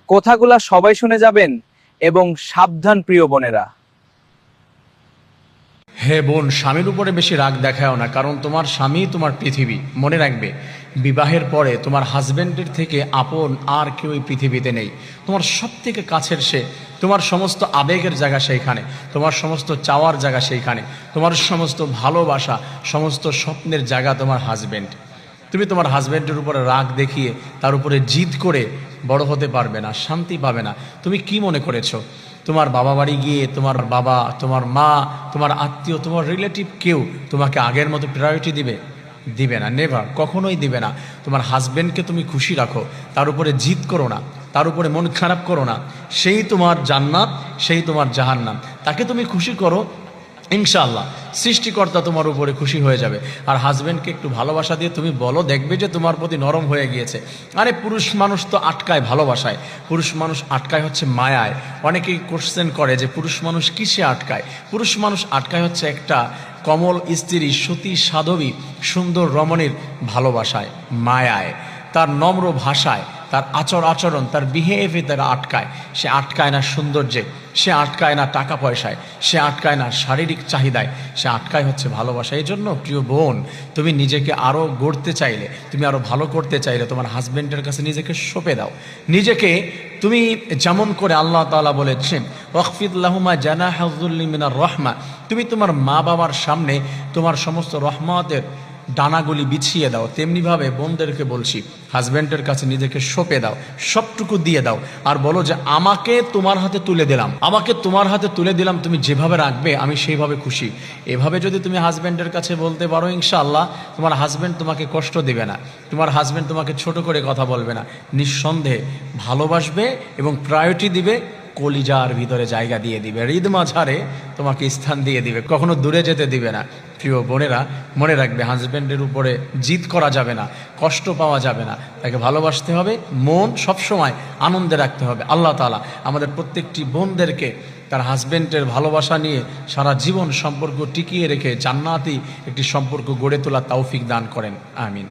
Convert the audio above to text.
কথাগুলা সবাই শুনে যাবেন এবং সাবধান প্রিয় বোনেরা। হে বোন, স্বামীর উপরে বেশি রাগ দেখাও না, কারণ তোমার স্বামী তোমার পৃথিবী। মনে রাখবে, বিবাহের পরে তোমার হাজব্যান্ডের থেকে আপন আর কেউ এই পৃথিবীতে নেই। তোমার সব থেকে কাছের সে, তোমার সমস্ত আবেগের জায়গা সেইখানে, তোমার সমস্ত চাওয়ার জায়গা সেইখানে, তোমার সমস্ত ভালোবাসা, সমস্ত স্বপ্নের জায়গা তোমার হাজব্যান্ড। তুমি তোমার হাজব্যান্ডের উপরে রাগ দেখিয়ে তার উপরে জিদ করে বড় হতে পারবে না, শান্তি পাবে না। তুমি কি মনে করেছো তোমার বাবা বাড়ি গিয়ে তোমার বাবা, তোমার মা, তোমার আত্মীয়, তোমার রিলেটিভ কেউ তোমাকে আগের মতো প্রায়োরিটি দিবে? দিবে না, নেভার, কখনোই দিবে না। তোমার হাজব্যান্ডকে তুমি খুশি রাখো, তার উপরে জিদ করো না, তার উপরে মন খারাপ করো না। সেই তোমার জান্নাত, সেই তোমার জাহান্নাম। তাকে তুমি খুশি করো, ইনশাআল্লাহ সৃষ্টিকর্তা তোমার উপরে খুশি হয়ে যাবে। আর হাজব্যান্ডকে একটু ভালোবাসা দিয়ে তুমি বলো, দেখবে যে তোমার প্রতি নরম হয়ে গিয়েছে। আরে পুরুষ মানুষ তো আটকায় ভালোবাসায়, পুরুষ মানুষ আটকায় হচ্ছে মায়ায়। অনেকেই কোশ্চেন করে যে পুরুষ মানুষ কিসে আটকায়? পুরুষ মানুষ আটকায় হচ্ছে একটা কমল স্ত্রী, সতী সাধবী, সুন্দর রমণীর ভালোবাসায়, মায়ায়, তার নম্র ভাষায়, তার আচরণ, তার বিহেভিয়ারে তারা আটকায়। সে আটকায় না সৌন্দর্যে, সে আটকায় না টাকা পয়সায়, সে আটকায় না শারীরিক চাহিদায়, সে আটকায় হচ্ছে ভালোবাসা। এই জন্য প্রিয় বোন, তুমি নিজেকে আরও গড়তে চাইলে, তুমি আরও ভালো করতে চাইলে তোমার হাজব্যান্ডের কাছে নিজেকে সঁপে দাও। নিজেকে তুমি যেমন করে আল্লাহ তাআলা বলেছেন, ওয়াকফিদ লাহুমা জানাহা যুল্লি মিনার রহমা, তুমি তোমার মা বাবার সামনে তোমার সমস্ত রহমতের ডানাগুলি বিছিয়ে দাও। তেমনিভাবে বোনদেরকে বলছি, হাজব্যান্ডের কাছে নিজেকে সঁপে দাও, সবটুকু দিয়ে দাও, আর বলো যে আমাকে তোমার হাতে তুলে দিলাম, আমাকে তোমার হাতে তুলে দিলাম, তুমি যেভাবে রাখবে আমি সেইভাবে খুশি। এভাবে যদি তুমি হাজব্যান্ডের কাছে বলতে পারো, ইনশাআল্লাহ তোমার হাজব্যান্ড তোমাকে কষ্ট দেবে না, তোমার হাজব্যান্ড তোমাকে ছোট করে কথা বলবে না, নিঃসন্দেহে ভালোবাসবে এবং প্রায়োরিটি দিবে, কলিজার ভিতরে জায়গা দিয়ে দিবে, হৃদ মাঝারে তোমাকে স্থান দিয়ে দিবে, কখনো দূরে যেতে দিবে না। প্রিয় বোনেরা, মনে রাখবে, হাজব্যান্ডের উপরে জিদ করা যাবে না, কষ্ট পাওয়া যাবে না, তাকে ভালোবাসতে হবে, মন সবসময় আনন্দে রাখতে হবে। আল্লাহ তাআলা আমাদের প্রত্যেকটি বোনদেরকে তার হাজব্যান্ডের ভালোবাসা নিয়ে সারা জীবন সম্পর্ক টিকিয়ে রেখে জান্নাতি একটি সম্পর্ক গড়ে তোলার তৌফিক দান করেন। আমিন।